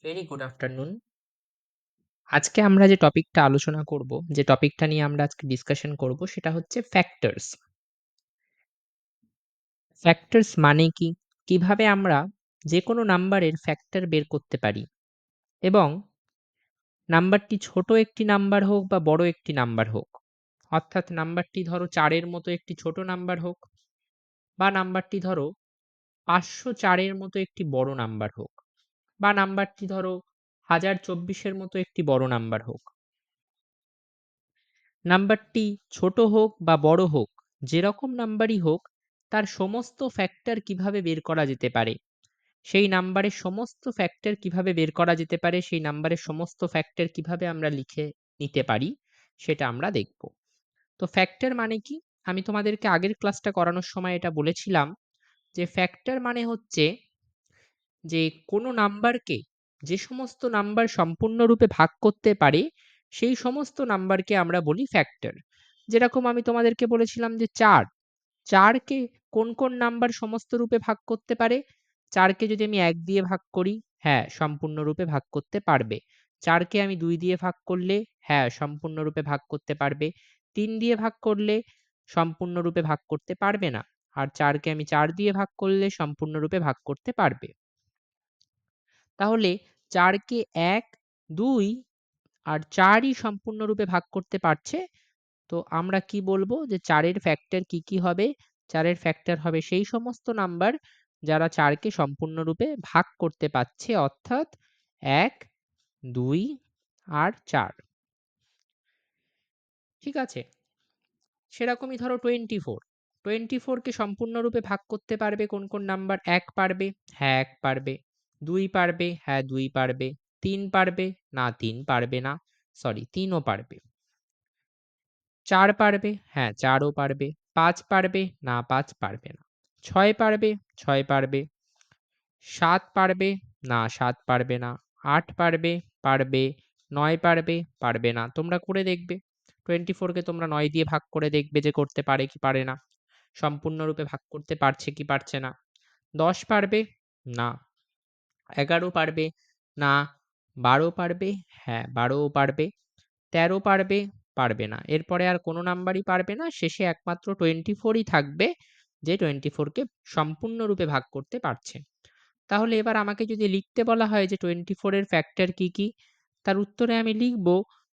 Very good afternoon. আজকে আমরা যে টপিকটা আলোচনা করব, যে টপিকটা নিয়ে আমরা আজকে ডিসকাশন করব সেটা হচ্ছে ফ্যাক্টরস। ফ্যাক্টরস মানে কি? কিভাবে আমরা যেকোনো নাম্বারের ফ্যাক্টর বের করতে পারি এবং নাম্বারটি ছোট একটি নাম্বার হোক বা বড় একটি নাম্বার হোক। অর্থাৎ নাম্বারটি ধরো ৪ এর মতো একটি ছোট নাম্বার হোক বা নাম্বারটি ধরো ৫০৪ এর মতো একটি বড় নাম্বার হোক বা নাম্বারটি ধরো ১০২৪ এর মতো একটি বড় নাম্বার হোক। নাম্বারটি ছোট হোক বা বড় হোক, যেরকম নাম্বারই হোক, তার সমস্ত ফ্যাক্টর কিভাবে বের করা যেতে পারে, সেই নাম্বারের সমস্ত ফ্যাক্টর কিভাবে বের করা যেতে পারে, সেই নাম্বারের সমস্ত ফ্যাক্টর কিভাবে আমরা লিখে নিতে পারি, সেটা আমরা দেখব। তো ফ্যাক্টর মানে কি? আমি তোমাদেরকে আগের ক্লাসটা করানোর সময় এটা বলেছিলাম যে ফ্যাক্টর মানে হচ্ছে যে কোনো নাম্বারকে যে সমস্ত নাম্বার সম্পূর্ণরূপে ভাগ করতে পারে, সেই সমস্ত নাম্বারকে আমরা বলি ফ্যাক্টর। যেরকম আমি তোমাদেরকে বলেছিলাম যে ৪, ৪ কে কোন নাম্বার সমস্ত রূপে ভাগ করতে পারে? ৪ কে যদি আমি ১ দিয়ে ভাগ করি, হ্যাঁ, সম্পূর্ণরূপে ভাগ করতে পারবে। ৪ কে আমি ২ দিয়ে ভাগ করলে, হ্যাঁ, সম্পূর্ণরূপে ভাগ করতে পারবে। ৩ দিয়ে ভাগ করলে সম্পূর্ণরূপে ভাগ করতে পারবে না। আর ৪ কে আমি ৪ দিয়ে ভাগ করলে সম্পূর্ণরূপে ভাগ করতে পারবে। তাহলে ৪ কে ১, ২ আর ৪ ই সম্পূর্ণরূপে ভাগ করতে পারছে। তো আমরা কি বলবো যে ৪ এর ফ্যাক্টর কি হবে? ৪ এর ফ্যাক্টর হবে সেই সমস্ত নাম্বার যারা ৪ কে সম্পূর্ণরূপে ভাগ করতে পারছে, অর্থাৎ ১, ২ আর ৪। ঠিক আছে? সেরকমই ধরো 24, 24 কে সম্পূর্ণরূপে ভাগ করতে পারবে কোন নাম্বার? ১ পারবে, হ্যাঁ ১ পারবে। ২ পারবে, হ্যাঁ ২ পারবে। ৩ পারবে, না ৩ পারবে না। সরি ৩ ও পারবে। ৪ পারবে, হ্যাঁ ৪ ও পারবে। ৫ পারবে, না ৫ পারবে না। ৬ পারবে, ৬ পারবে। ৭ পারবে, না ৭ পারবে না। ৮ পারবে, পারবে। ৯ পারবে, পারবে না। তোমরা করে দেখবে। 24 কে তোমরা ৯ দিয়ে ভাগ করে দেখবে যে করতে পারে কি পারে না। সম্পূর্ণরূপে ভাগ করতে পারছে কি পারছে না। ১০ পারবে, না। ১১ পারবে, না। ১২ পারবে, হ্যাঁ ১২ ও পারবে। ১৩ পারবে, পারবে না। এরপরে আর কোনো নাম্বারই পারবে না। শেষে একমাত্র 24 ই থাকবে যে 24 কে সম্পূর্ণরূপে ভাগ করতে পারছে। তাহলে এবার আমাকে যদি লিখতে বলা হয় যে 24 এর ফ্যাক্টর কি? তার উত্তরে আমি লিখব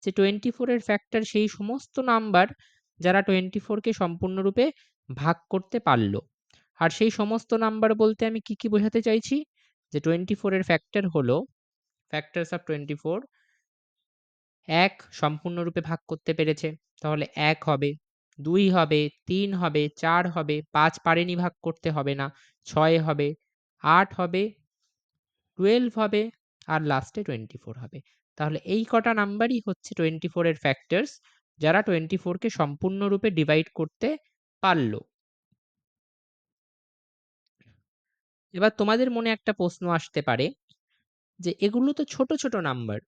যে 24 এর ফ্যাক্টর সেই সমস্ত নাম্বার যারা 24 কে সম্পূর্ণরূপে ভাগ করতে পারল। আর সেই সমস্ত নাম্বার বলতে আমি কি বোঝাতে চাইছি? যে 24 এর ফ্যাক্টর হলো factors of 24, ১ সম্পূর্ণরূপে ভাগ করতে পেরেছে, তাহলে ১ হবে, ২ হবে, ৩ হবে, ৪ হবে, ৫ পারেনি ভাগ করতে, হবে না, ৬ হবে, ৮ হবে, 12 হবে আর লাস্টে 24 হবে। তাহলে এই কটা নাম্বারই হচ্ছে 24 এর ফ্যাক্টরস, যারা 24 কে সম্পূর্ণরূপে ডিভাইড করতে পারল। এবার তোমাদের মনে একটা প্রশ্ন আসতে পারে যে এগুলো তো ছোট নাম্বার।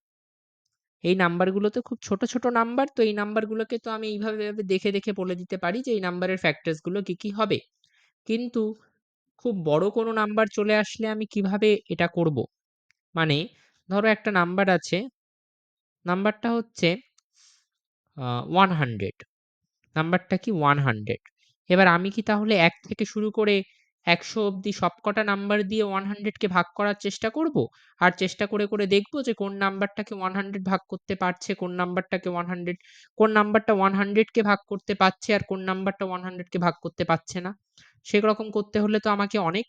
এই নাম্বারগুলো তো খুব ছোট নাম্বার। তো এই নাম্বারগুলোকে তো আমি এইভাবে দেখে বলে দিতে পারি যে এই নাম্বারের ফ্যাক্টরস গুলো কি হবে। কিন্তু খুব বড় কোনো নাম্বার চলে আসলে আমি কিভাবে এটা করব? মানে ধরো একটা নাম্বার আছে, নাম্বারটা হচ্ছে 100, নাম্বারটা কি 100। এবার আমি কি তাহলে ১ থেকে শুরু করে ১০০ অব্দি সবকটা নাম্বার দিয়ে 100 কে ভাগ করার চেষ্টা করব? আর চেষ্টা করে দেখব যে কোন নাম্বারটাকে 100 ভাগ করতে পারছে, কোন নাম্বারটা 100 কে ভাগ করতে পারছে আর কোন নাম্বারটা 100 কে ভাগ করতে পারছে না। সেরকম করতে হলে তো আমাকে অনেক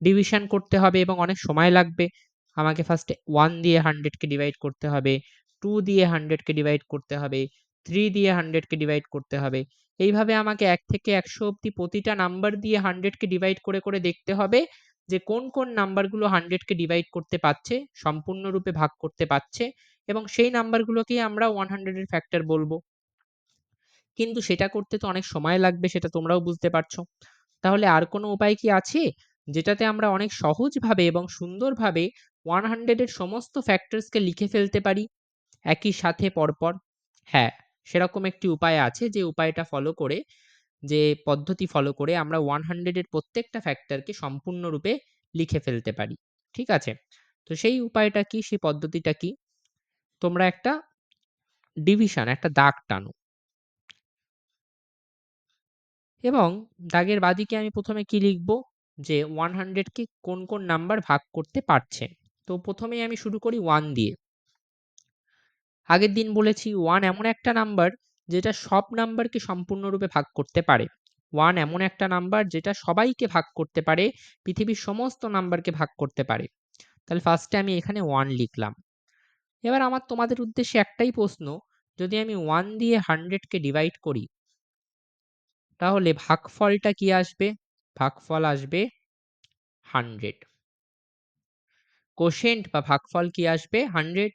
ডিভিশন করতে হবে এবং অনেক সময় লাগবে। আমাকে ফার্স্টে 1 দিয়ে 100 কে ডিভাইড করতে হবে, 2 দিয়ে 100 কে ডিভাইড করতে হবে, 3 দিয়ে 100 কে ডিভাইড করতে হবে। এইভাবে আমাকে ১ থেকে ১০০ অব্দি প্রতিটা নাম্বার দিয়ে 100 কে ডিভাইড করে দেখতে হবে যে কোন নাম্বারগুলো 100 কে ডিভাইড করতে পারছে, সম্পূর্ণরূপে ভাগ করতে পারছে এবং সেই নাম্বারগুলোকেই আমরা 100 এর ফ্যাক্টর বলব। কিন্তু সেটা করতে তো অনেক সময় লাগবে, সেটা তোমরাও বুঝতে পারছো। তাহলে আর কোনো উপায় কি আছে? যেটাতে আমরা অনেক সহজভাবে এবং সুন্দরভাবে 100 এর সমস্ত ফ্যাক্টরস কে লিখে ফেলতে পারি একই সাথে পরপর? হ্যাঁ, সেরকম একটি উপায় আছে, যে উপায়টা ফলো করে, যে পদ্ধতি ফলো করে আমরা 100 এর প্রত্যেকটা ফ্যাক্টরকে সম্পূর্ণরূপে লিখে ফেলতে পারি। ঠিক আছে? তো সেই উপায়টা কি, সেই পদ্ধতিটা কি? তোমরা একটা ডিভিশন, একটা দাগ টানো এবং দাগের বাঁদিকে আমি ১ম এ কি লিখব? যে 100 কে কোন নাম্বার ভাগ করতে পারছে। তো ১ম এই আমি শুরু করি 1 দিয়ে। আগের দিন বলেছি 1 এমন একটা নাম্বার যেটা সব নাম্বারকে সম্পূর্ণরূপে ভাগ করতে পারে। 1 এমন একটা নাম্বার যেটা সবাইকে ভাগ করতে পারে, পৃথিবীর সমস্ত নাম্বারকে ভাগ করতে পারে। তাহলে ফার্স্ট এ আমি এখানে 1 লিখলাম। এবার আমার তোমাদের উদ্দেশ্যে একটাই প্রশ্ন, যদি আমি 1 দিয়ে 100 কে ডিভাইড করি, তাহলে ভাগফলটা কি আসবে? ভাগফল আসবে 100। কোশেন্ট বা ভাগফল কি আসবে? 100।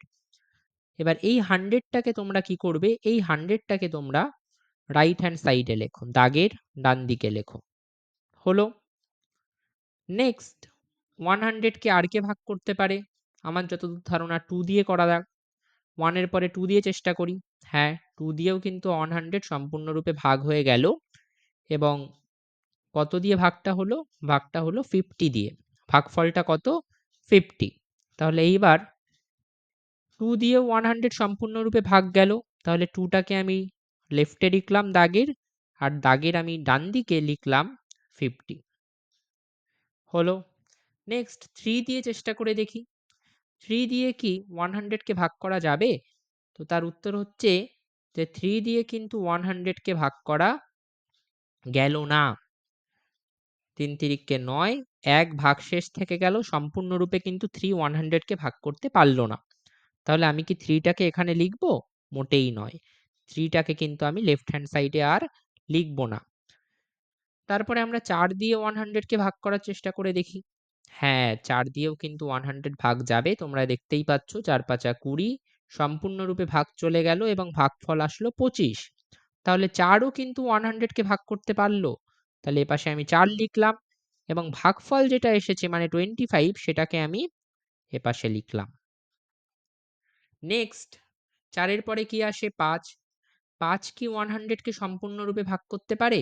এবার এই 100 টাকে তোমরা কি করবে? এই 100 টাকে তোমরা রাইট হ্যান্ড সাইডে লেখো। দাগের ডান দিকে লেখো। হলো? নেক্সট 100 কে আর কে ভাগ করতে পারে? আমার যতদূর ধারণা 2 দিয়ে করা যাক। 1 এর পরে 2 দিয়ে চেষ্টা করি। হ্যাঁ, 2 দিয়েও কিন্তু 100 সম্পূর্ণরূপে ভাগ হয়ে গেল এবং কত দিয়ে ভাগটা হলো? ভাগটা হলো 50 দিয়ে। ভাগফলটা কত? 50। তাহলে এইবার 2 দিয়েও 100 সম্পূর্ণরূপে ভাগ গেল। তাহলে 2 টাকে আমি লেফটে লিখলাম দাগের, আর দাগের আমি ডান দিকে লিখলাম 50। হলো? নেক্সট 3 দিয়ে চেষ্টা করে দেখি। 3 দিয়ে কি 100 কে ভাগ করা যাবে? তো তার উত্তর হচ্ছে যে 3 দিয়ে কিন্তু 100 কে ভাগ করা গেল না। ৩ তিরিককে ৯, ১ ভাগশেষ থেকে গেল। সম্পূর্ণরূপে কিন্তু 3 100 কে ভাগ করতে পারল না। তাহলে আমি কি 3 টাকে এখানে লিখব? মোটেই নয়। 3 টাকে কিন্তু আমি লেফট হ্যান্ড সাইডে আর লিখব না। তারপরে আমরা ৪ দিয়ে 100 কে ভাগ করার চেষ্টা করে দেখি। হ্যাঁ, ৪ দিয়েও কিন্তু 100 ভাগ যাবে। তোমরা দেখতেই পাচ্ছ ৪ ৫ ২০ সম্পূর্ণরূপে ভাগ চলে গেল এবং ভাগফল আসলো ২৫। তাহলে ৪ ও কিন্তু 100 কে ভাগ করতে পারল। তাহলে এপাশে আমি ৪ লিখলাম এবং ভাগফল যেটা এসেছে মানে 25 সেটাকে আমি এপাশে লিখলাম। নেক্সট ৪ এর পরে কি আসে? ৫। ৫ কি 100 কে সম্পূর্ণরূপে ভাগ করতে পারে?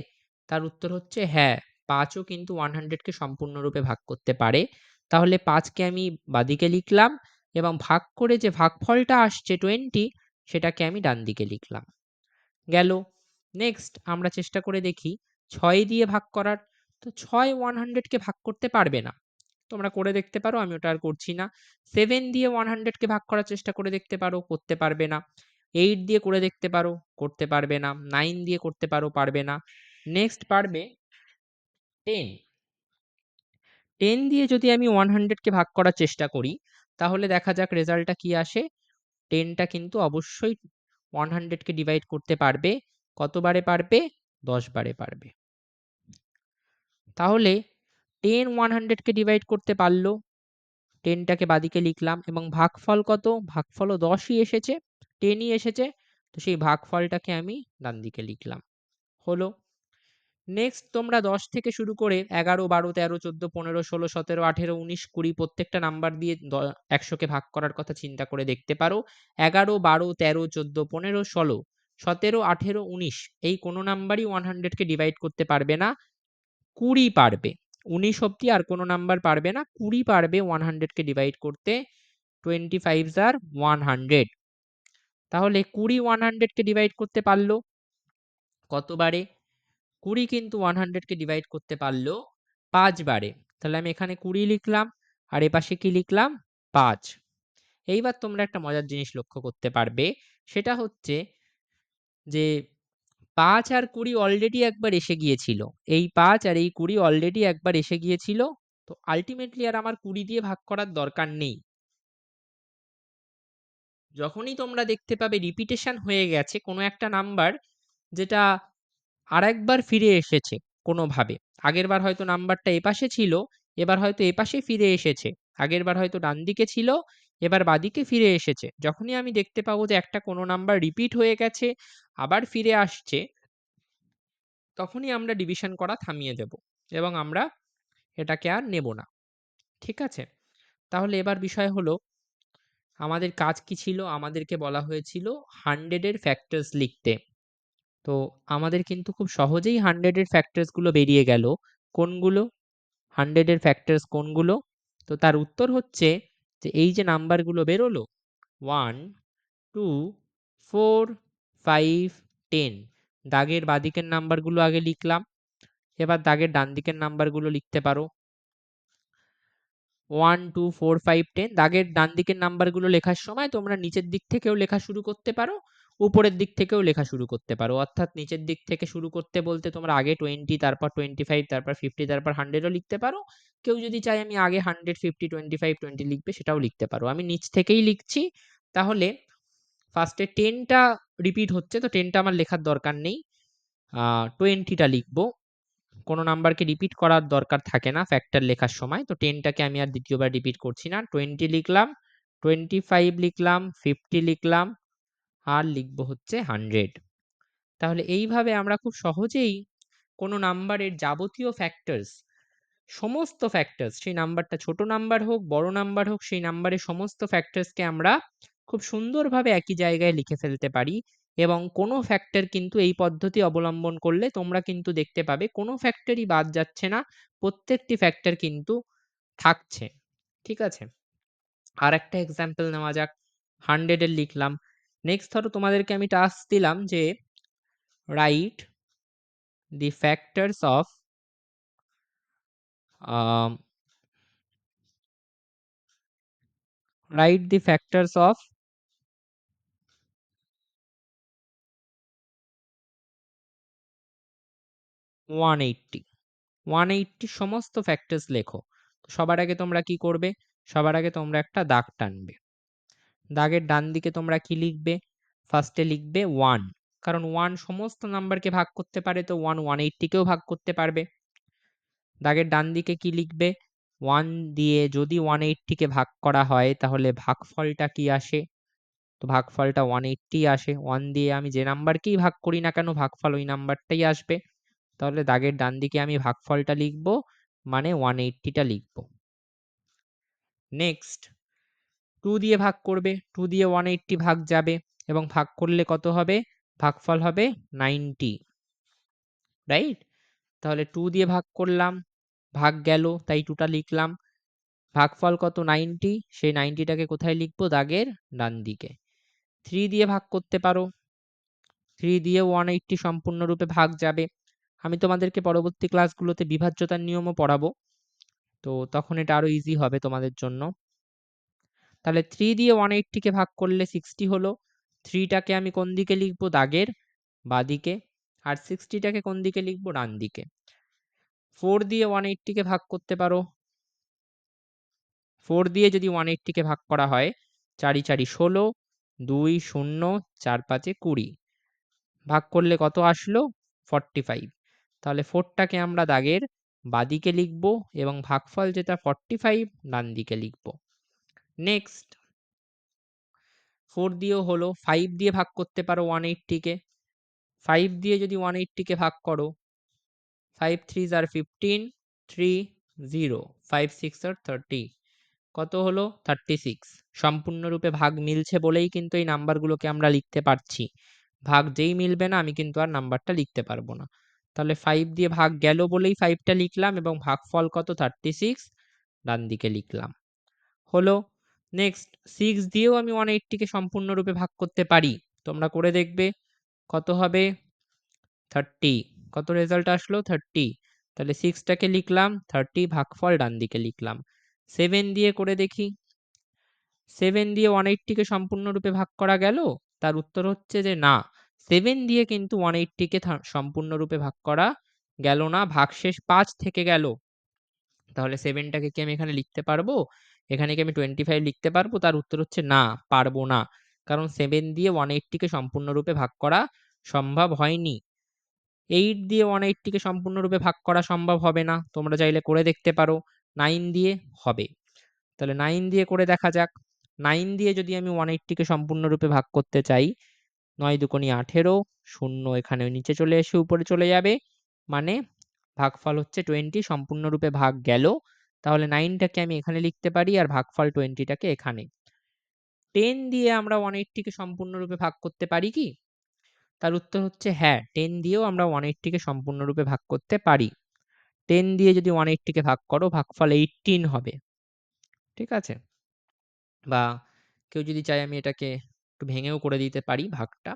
তার উত্তর হচ্ছে হ্যাঁ, ৫ ও কিন্তু 100 কে সম্পূর্ণরূপে ভাগ করতে পারে। তাহলে ৫ কে আমি বাঁদিকে লিখলাম এবং ভাগ করে যে ভাগফলটা আসছে 20 সেটাকে আমি ডান দিকে লিখলাম। গেল। নেক্সট আমরা চেষ্টা করে দেখি ৬ দিয়ে ভাগ করার। তো ৬ 100 কে ভাগ করতে পারবে না। তোমরা করে দেখতে পারো, আমি ওটা আর করছি না। 7 দিয়ে 100 কে ভাগ করার চেষ্টা করে দেখতে পারো, করতে পারবে না। 8 দিয়ে করে দেখতে পারো, করতে পারবে না। 9 দিয়ে করতে পারো, পারবে না। নেক্সট পারবে 10। 10 দিয়ে যদি আমি 100 কে ভাগ করার চেষ্টা করি, তাহলে দেখা যাক রেজাল্টটা কি আসে। 10 টা কিন্তু অবশ্যই 100 কে ডিভাইড করতে পারবে। কতবারে পারবে? 10 বারে পারবে। তাহলে 10 100 কে ডিভাইড করতে পারল। 10 টাকে বাঁদিকে লিখলাম এবং ভাগফল কত? ভাগফলও 10 ই এসেছে, 10 ই এসেছে। তো সেই ভাগফলটাকে আমি ডান দিকে লিখলাম। হলো? নেক্সট তোমরা ১০ থেকে শুরু করে ১১, ১২, ১৩, ১৪, ১৫, ১৬, ১৭, ১৮, ১৯, ২০ প্রত্যেকটা নাম্বার দিয়ে ১০০ কে ভাগ করার কথা চিন্তা করে দেখতে পারো। ১১, ১২, ১৩, ১৪, ১৫, ১৬, ১৭, ১৮, ১৯ এই কোন নাম্বারই 100 কে ডিভাইড করতে পারবে না। ২০ পারবে। ১৯ অব্দি আর কোন নাম্বার পারবে না। ২০ পারবে 100 কে ডিভাইড করতে। 25s are 100। তাহলে ২০ 100 কে ডিভাইড করতে পারল কতবারে? ২০ কিন্তু 100 কে ডিভাইড করতে পারল ৫ বারে। তাহলে আমি এখানে ২০ লিখলাম আর এপাশে কি লিখলাম? ৫। এইবার তোমরা একটা মজার জিনিস লক্ষ্য করতে পারবে। সেটা হচ্ছে যে ৫ আর ২০ অলরেডি একবার এসে গিয়েছিল। এই ৫ আর এই ২০ অলরেডি একবার এসে গিয়েছিল। তো আল্টিমেটলি আর আমার ২০ দিয়ে ভাগ করার দরকার নেই। যখনই তোমরা দেখতে পাবে রিপিটেশন হয়ে গেছে কোনো একটা নাম্বার যেটা আরেকবার ফিরে এসেছে কোনোভাবে। আগেরবার হয়তো নাম্বারটা এপাশে ছিল, এবার হয়তো এপাশে ফিরে এসেছে। আগেরবার হয়তো ডানদিকে ছিল, এবার বাঁদিকে ফিরে এসেছে। যখনই আমি দেখতে পাবো যে একটা কোনো নাম্বার রিপিট হয়ে গেছে, আবার ফিরে আসছে, তখনই আমরা ডিভিশন করা থামিয়ে দেব এবং আমরা এটাকে আর নেব না। ঠিক আছে? তাহলে এবার বিষয় হলো আমাদের কাজ কি ছিল? আমাদেরকে বলা হয়েছিল 100 এর ফ্যাক্টরস লিখতে। তো আমাদের কিন্তু খুব সহজেই 100 এর ফ্যাক্টরস গুলো বেরিয়ে গেল। কোনগুলো? 100 এর ফ্যাক্টরস কোনগুলো? তো তার উত্তর হচ্ছে যে এই যে নাম্বারগুলো বেরোলো 1, 2, 4, 5, 10, দাগের বাঁদিকের নাম্বারগুলো আগে লিখলাম। এবার দাগের ডান দিকের নাম্বারগুলো লিখতে পারো। 1, 2, 4, 5, 10, দাগের ডান দিকের নাম্বারগুলো লেখার সময় তোমরা নিচের দিক থেকেও লেখা শুরু করতে পারো, উপরের দিক থেকেও লেখা শুরু করতে পারো। অর্থাৎ নিচের দিক থেকে শুরু করতে বলতে তোমরা আগে 20, তারপর 25, তারপর 50, তারপর 100 ও লিখতে পারো। কেউ যদি চায় আমি আগে 100, 50, 25, 20 লিখবে, সেটাও লিখতে পারো। আমি নিচ থেকেই লিখছি। তাহলে ফার্স্টে 10 টা রিপিট হচ্ছে, তো 10 টা আমার লেখার দরকার নেই। 20 টা লিখবো। কোনো নাম্বারকে রিপিট করার দরকার থাকে না ফ্যাক্টর লেখার সময়। তো 10 টাকে আমি আর দ্বিতীয়বার রিপিট করছি না। 20 লিখলাম, 25 লিখলাম, 50 লিখলাম, আর লিখবো হচ্ছে 100। তাহলে এইভাবে আমরা খুব সহজেই কোনো নাম্বারের যাবতীয় ফ্যাক্টরস, সমস্ত ফ্যাক্টরস, সেই নাম্বারটা ছোট নাম্বার হোক, বড় নাম্বার হোক, সেই নাম্বারের সমস্ত ফ্যাক্টরসকে আমরা খুব সুন্দরভাবে একই জায়গায় লিখে ফেলতে পারি। এবং কোনো ফ্যাক্টর কিন্তু এই পদ্ধতি অবলম্বন করলে তোমরা কিন্তু দেখতে পাবে কোনো ফ্যাক্টরই বাদ যাচ্ছে না, প্রত্যেকটি ফ্যাক্টর কিন্তু থাকছে। ঠিক আছে? আরেকটা এক্সাম্পল নেওয়া যাক। 100 এর লিখলাম। নেক্সট ধরো তোমাদেরকে আমি টাস্ক দিলাম যে write the factors of write the factors of 180। 180 সমস্ত ফ্যাক্টরস লেখো। সবার আগে তোমরা কি করবে? সবার আগে তোমরা একটা দাগ টানবে। দাগের ডান দিকে তোমরা কি লিখবে? ফার্স্টে লিখবে 1, কারণ 1 সমস্ত নাম্বারকে ভাগ করতে পারে, তো 1 180 কেও ভাগ করতে পারবে। দাগের ডান দিকে কি লিখবে? 1 দিয়ে যদি 180 কে ভাগ করা হয় তাহলে ভাগফলটা কি আসে? তো ভাগফলটা 180 আসে। 1 দিয়ে আমি যে নাম্বারকেই ভাগ করি না কেন ভাগফল ওই নাম্বারটাই আসবে। তাহলে দাগের ডান দিকে আমি ভাগফলটা লিখব, মানে 180 টা লিখব। নেক্সট 2 দিয়ে ভাগ করবে, 2 দিয়ে 180 ভাগ যাবে এবং ভাগ করলে কত হবে? ভাগফল হবে 90, রাইট? তাহলে 2 দিয়ে ভাগ করলাম, ভাগ গেল, তাই 2 টা লিখলাম। ভাগফল কত? 90, সেই 90 টাকে কোথায় লিখব? দাগের ডান দিকে। 3 দিয়ে ভাগ করতে পারো, 3 দিয়েও 180 সম্পূর্ণরূপে ভাগ যাবে। আমি তোমাদেরকে পরবর্তী ক্লাসগুলোতে বিভাজ্যতার নিয়মও পড়াবো, তো তখন এটা আরো ইজি হবে তোমাদের জন্য। তাহলে 3 দিয়ে 180 কে ভাগ করলে 60 হলো। 3 টাকে আমি কোন দিকে লিখব? দাগের বাঁদিকে। আর 60 টাকে কোন দিকে লিখব? ডান দিকে। 4 দিয়ে 180 কে ভাগ করতে পারো। 4 দিয়ে যদি 180 কে ভাগ করা হয়, 4 × 4 = 16, 2 0, 4 5 20, ভাগ করলে কত আসলো? 45। তাহলে 4 টাকে আমরা দাগের বাঁদিকে লিখব এবং ভাগফল যেটা 45 ডান দিকে লিখব। নেক্সট 4 দিয়েও হলো। 5 দিয়ে ভাগ করতে পারো 180 কে। 5 দিয়ে যদি 180 কে ভাগ করো, 5 3s are 15, 3 0, 5 6 are 30, কত হলো? 36। সম্পূর্ণরূপে ভাগ মিলছে বলেই কিন্তু এই নাম্বারগুলোকে আমরা লিখতে পারছি। ভাগ যেই মিলবে না আমি কিন্তু আর নাম্বারটা লিখতে পারবো না। তাহলে 5 দিয়ে ভাগ গেল বলেই 5 টা লিখলাম এবং ভাগফল কত? 36 ডান দিকে লিখলাম। হলো। নেক্সট 6 দিয়েও আমি 180 কে সম্পূর্ণরূপে ভাগ করতে পারি। তোমরা করে দেখবে কত হবে? 30। কত রেজাল্ট আসলো? 30। তাহলে 6 টাকে লিখলাম, 30 ভাগফল ডান দিকে লিখলাম। 7 দিয়ে করে দেখি। 7 দিয়ে 180 কে সম্পূর্ণরূপে ভাগ করা গেল? তার উত্তর হচ্ছে যে না। 7 দিয়ে কিন্তু 180 কে সম্পূর্ণরূপে ভাগ করা গেল না। ভাগশেষ 5 থেকে গেল। তাহলে 7 টাকে কি আমি এখানে লিখতে পারবো? এখানে কি আমি 25 লিখতে পারবো? তার উত্তর হচ্ছে না, পারবো না। কারণ 7 দিয়ে 180 কে সম্পূর্ণরূপে ভাগ করা সম্ভব হয়নি। 8 দিয়ে 180 কে সম্পূর্ণরূপে ভাগ করা সম্ভব হবে না। তোমরা চাইলে করে দেখতে পারো। 9 দিয়ে হবে। তাহলে 9 দিয়ে করে দেখা যাক। 9 দিয়ে যদি আমি 180 কে সম্পূর্ণরূপে ভাগ করতে চাই, 9 দুগুণে 18, শূন্য এখানে নিচে চলে এসে উপরে চলে যাবে। মানে ভাগফল হচ্ছে 20, সম্পূর্ণরূপে ভাগ গেল। তাহলে 9 টাকে আমি এখানে লিখতে পারি আর ভাগফল 20 টাকে এখানে। 10 দিয়ে আমরা 180 কে সম্পূর্ণরূপে ভাগ করতে পারি কি? তার উত্তর হচ্ছে হ্যাঁ, 10 দিয়েও আমরা 180 কে সম্পূর্ণরূপে ভাগ করতে পারি। 10 দিয়ে যদি 180 কে ভাগ করো ভাগফল 18 হবে। ঠিক আছে? বা কেউ যদি চায় আমি এটাকে একটু ভেঙেও করে দিতে পারি ভাগটা,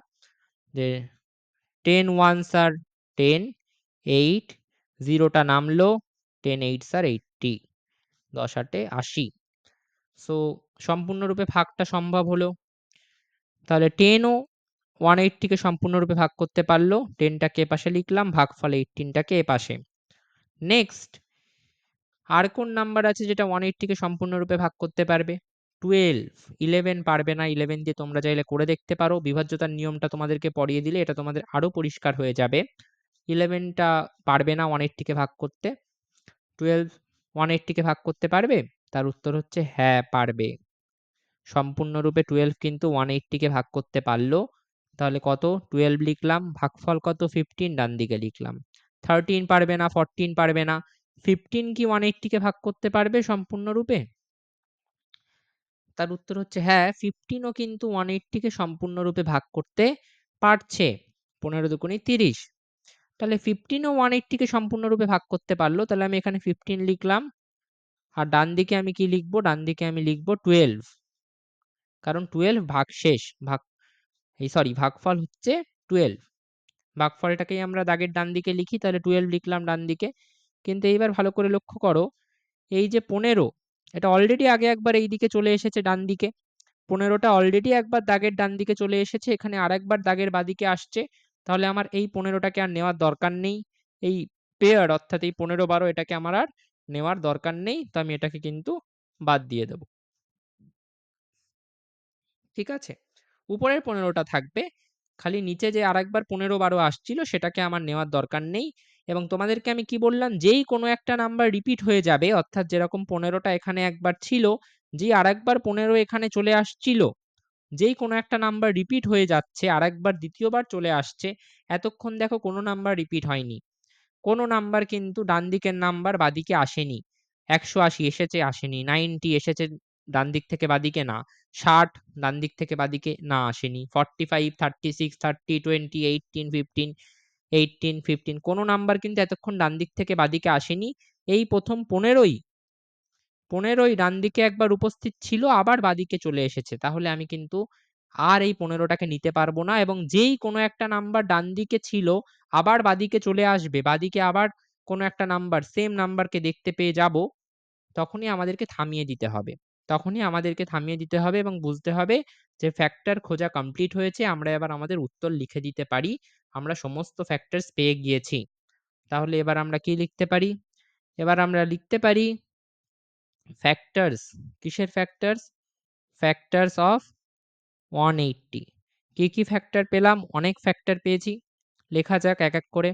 যে 10 ones are 10, 8, 0 টা নামলো, 10 8s are 80, 10 8 এ 80। সো সম্পূর্ণরূপে ভাগটা সম্ভব হলো। তাহলে 10 ও 180 কে সম্পূর্ণরূপে ভাগ করতে পারল। 10 টাকে এপাশে লিখলাম, ভাগফল 18 টাকে এপাশে। নেক্সট আর কোন নাম্বার আছে যেটা 180 কে সম্পূর্ণরূপে ভাগ করতে পারবে? 12। 11 পারবে না। 11 দিয়ে তোমরা চাইলে করে দেখতে পারো। বিভাজ্যতার নিয়মটা তোমাদেরকে পড়িয়ে দিলে এটা তোমাদের আরো পরিষ্কার হয়ে যাবে। 11 টা পারবে না 180 কে ভাগ করতে। 12 180 কে ভাগ করতে পারবে? তার উত্তর হচ্ছে হ্যাঁ, পারবে। সম্পূর্ণরূপে 12 কিন্তু 180 কে ভাগ করতে পারল। তাহলে কত? 12 লিখলাম, ভাগফল কত? 15 ডান দিকে লিখলাম। 13 পারবে না, 14 পারবে না। 15 কি 180 কে ভাগ করতে পারবে সম্পূর্ণরূপে? তার উত্তর হচ্ছে হ্যাঁ, 15 ও কিন্তু 180 কে সম্পূর্ণরূপে ভাগ করতে পারছে। 15 দুগুণে 30। তাহলে 15 ও 180 কে সম্পূর্ণরূপে ভাগ করতে পারল। তাহলে আমি এখানে 15 লিখলাম। আর ডান দিকে আমি কি লিখব? ডান দিকে আমি লিখব 12। কারণ 12 ভাগশেষ। ভাগফল হচ্ছে 12। ভাগফলটাকেই আমরা দাগের ডান দিকে লিখি, তাহলে 12 লিখলাম ডান দিকে। কিন্তু এইবার ভালো করে লক্ষ্য করো, এই যে 15 এটা অলরেডি আগে একবার এইদিকে চলে এসেছে ডান দিকে। 15 টা অলরেডি একবার দাগের ডান দিকে চলে এসেছে, এখানে আরেকবার দাগের বাঁদিকে আসছে। তাহলে আমার এই 15 টাকে আর নেওয়ার দরকার নেই। এই পেয়ার অর্থাৎ এই 15 12 এটাকে আমার আর নেওয়ার দরকার নেই। তো আমি এটাকে কিন্তু বাদ দিয়ে দেব। ঠিক আছে? উপরের 15 টা থাকবে। খালি নিচে যে আরেকবার 15 12 আসছিল সেটাকে আমার নেওয়ার দরকার নেই। এবং তোমাদেরকে আমি কি বললাম? যেই কোনো একটা নাম্বার রিপিট হয়ে যাবে, অর্থাৎ যেরকম 15 টা এখানে একবার ছিল, যেই আরেকবার 15 এখানে চলে আসছিল, যেই কোনো একটা নাম্বার রিপিট হয়ে যাচ্ছে, আরেকবার দ্বিতীয়বার চলে আসছে, এতক্ষণ দেখো কোনো নাম্বার রিপিট হয়নি। কোনো নাম্বার কিন্তু ডান দিকের নাম্বার বাঁদিকে আসেনি। ১৮০ এসেছে, আসেনি। 90 এসেছে ডান দিক থেকে বাঁদিকে, না। ৬০ ডান দিক থেকে বাঁদিকে, না, আসেনি। 45 36 30 20 18 15 18 15 কোনো নাম্বার কিন্তু এতক্ষণ ডান দিক থেকে বাঁদিকে আসেনি। এই প্রথম 15ই ডান দিকে একবার উপস্থিত ছিল, আবার বাঁদিকে চলে এসেছে। তাহলে আমি কিন্তু আর এই 15 টাকে নিতে পারবো না, এবং যেই কোনো একটা নাম্বার ডান দিকে ছিল আবার বাঁদিকে চলে আসবে, বাঁদিকে আবার কোনো একটা নাম্বার সেম নাম্বারকে দেখতে পেয়ে যাব, তখনই আমাদেরকে থামিয়ে দিতে হবে। তখনই আমাদেরকে থামিয়ে দিতে হবে এবং বুঝতে হবে যে ফ্যাক্টর খোঁজা কমপ্লিট হয়েছে। আমরা এবার আমাদের উত্তর লিখে দিতে পারি। আমরা সমস্ত ফ্যাক্টরস পেয়ে গিয়েছি। তাহলে এবার আমরা কি লিখতে পারি? এবার আমরা লিখতে পারি ফ্যাক্টরস। কিসের ফ্যাক্টরস? Factors of 180। কি, কি ফ্যাক্টর পেলাম? অনেক ফ্যাক্টর পেয়েছি। লেখা যাক এক, এক করে।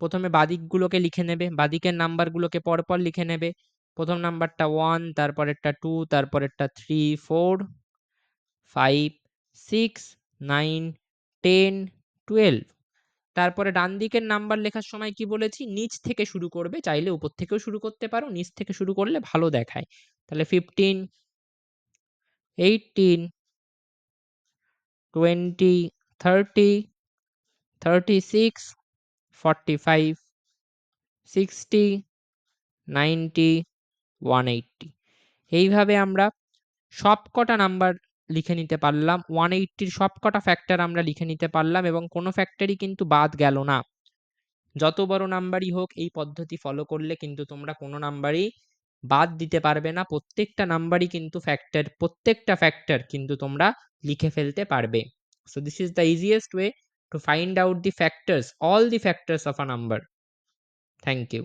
প্রথমে বাঁদিকগুলোকে লিখে নেবে। বাঁদিকের নাম্বারগুলোকে পরপর লিখে নেবে। প্রথম নাম্বারটা 1, তারপরেরটা 2, তারপরেরটা 3 4 5 6 9 10 12। তারপরে ডান দিকের নাম্বার লেখার সময় কি বলেছি? নিচ থেকে শুরু করবে। চাইলে উপর থেকেও শুরু করতে পারো। নিচ থেকে শুরু করলে ভালো দেখায়। তাহলে 15 18 20 30 36 45 60 90 180। এইভাবে আমরা সবকটা নাম্বার লিখে নিতে পারলাম। 180 র সবকটা ফ্যাক্টর আমরা লিখে নিতে পারলাম এবং কোনো ফ্যাক্টরই কিন্তু বাদ গেল না। যত বড় নাম্বারই হোক এই পদ্ধতি ফলো করলে কিন্তু তোমরা কোনো নাম্বারই বাদ দিতে পারবে না। প্রত্যেকটা নাম্বারই কিন্তু ফ্যাক্টর, প্রত্যেকটা ফ্যাক্টর কিন্তু তোমরা লিখে ফেলতে পারবে। So this is the easiest way to find out the factors, all the factors of a number. Thank you.